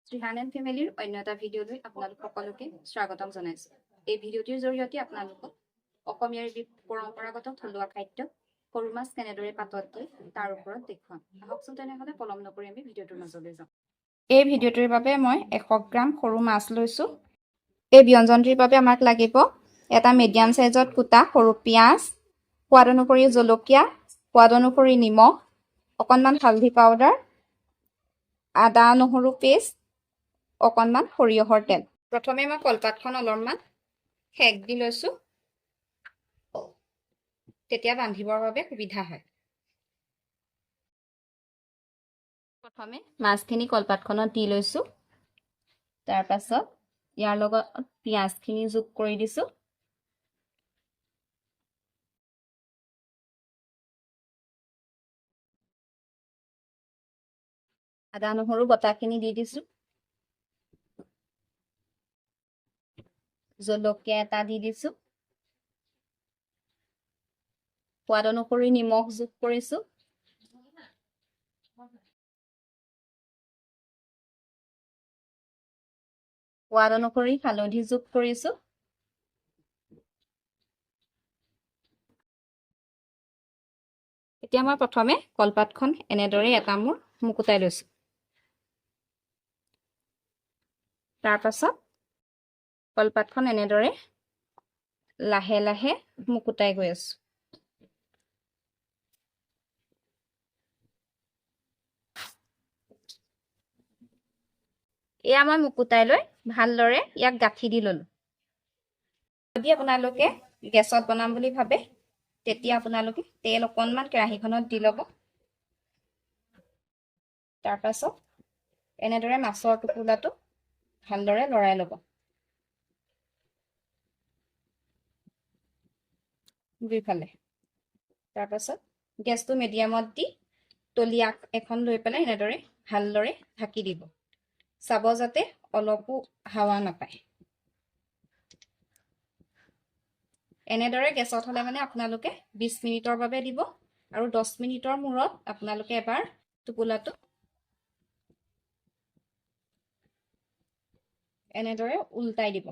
শ্ৰীহান and ফেমিলিৰ অন্য এটা ভিডিঅ'লৈ আপোনালোক সকলোকে স্বাগতম জনাইছোঁ। এই ভিডিঅ'টিৰ জৰিয়তে আপোনালোকক অসমীয়াৰ পৰম্পৰাগত থলুৱা খাদ্য সৰু মাছ কেনেদৰে পাতত দিয়ে তাৰ ওপৰত দেখুৱাম। আহকচোন তেনেহ'লে পলম নকৰি আমি ভিডিঅ'টোৰ মাজলৈ যাওঁ। এই ভিডিঅ'টোৰ বাবে মই 100 গ্ৰাম সৰু মাছ লৈছোঁ। এই ব্যঞ্জনটিৰ বাবে আমাক লাগিব এটা মিডিয়াম সাইজত কুটা সৰু পিঁয়াজ, সোৱাদ অনুসৰি জলকীয়া, সোৱাদ অনুসৰি নিমখ, অকণমান হালধি পাউডাৰ, আদা নহৰু পেষ্ট, অকণমান সৰিয়হৰ তেল। প্ৰথমে মই কলপাতখন অলপমান সেক দি লৈছোঁ, তেতিয়া বান্ধিবৰ বাবে সুবিধা হয়। প্ৰথমে মাছখিনি কলপাতখনত দি লৈছোঁ, তাৰ পাছত ইয়াৰ লগত পিঁয়াজখিনি যোগ কৰি দিছোঁ। আদা নহৰু বটাখিনি দি দিছোঁ, জলকীয়া এটা দি দিছোঁ, সোৱাদ অনুসৰি নিমখ যোগ কৰিছোঁ, সোৱাদ অনুসৰি হালধি যোগ কৰিছোঁ, এতিয়া মই প্ৰথমে কলপাতখন এনেদৰে এটা মূৰ মুকুতাই লৈছোঁ। তাৰ পাছত কলপাতখন এনেদৰে লাহে লাহে মুকুতাই গৈ আছোঁ। এয়া মই মুকুতাই লৈ ভালদৰে ইয়াক গাঁঠি দি ল'লোঁ। যদি আপোনালোকে গেছত বনাম বুলি ভাবে তেতিয়া আপোনালোকে তেল অকণমান কেৰাহীখনত দি ল'ব। তাৰ পাছত এনেদৰে মাছৰ টোপোলাটো ভালদৰে লৰাই ল'ব। দুইফালে। তাৰ পাছত গেছটো মিডিয়ামত দি তলিয়া এখন লৈ পেলাই এনেদৰে ভালদৰে ঢাকি দিব। চাব যাতে অলপো হাৱা নাপায়। এনেদৰে গেছত হ'লে মানে আপোনালোকে 20 মিনিটৰ বাবে দিব আৰু 10 মিনিটৰ মূৰত আপোনালোকে এবাৰ টোপোলাটো এনেদৰে উল্টাই দিব।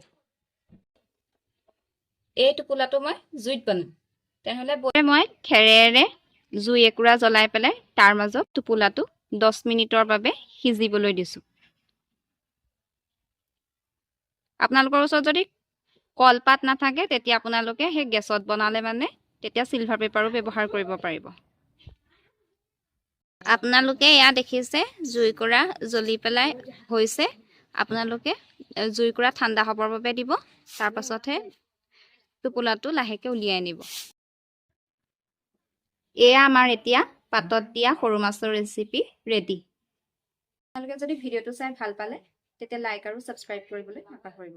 এই টোপোলাটো মই জুইত বনাম, তেনেহ'লে মই খেৰেৰে জুই একুৰা জ্বলাই পেলাই তাৰ মাজত টোপোলাটো 10 মিনিটৰ বাবে সিজিবলৈ দিছোঁ। আপোনালোকৰ ওচৰত যদি কলপাত নাথাকে তেতিয়া আপোনালোকে সেই গেছত বনালে মানে তেতিয়া চিলভাৰ পেপাৰো ব্যৱহাৰ কৰিব পাৰিব। আপোনালোকে এয়া দেখিছে জুইকুৰা জ্বলি পেলাই হৈছে। আপোনালোকে জুইকুৰা ঠাণ্ডা হ'বৰ বাবে দিব, তাৰ পাছতহে টোপোলাটো লাহেকৈ উলিয়াই আনিব। এয়া আমাৰ এতিয়া পাতত দিয়া সৰু মাছৰ ৰেচিপি ৰেডি। আপোনালোকে যদি ভিডিঅ'টো চাই ভাল পালে তেতিয়া লাইক আৰু ছাবস্ক্ৰাইব কৰিবলৈ নাপাহৰিব।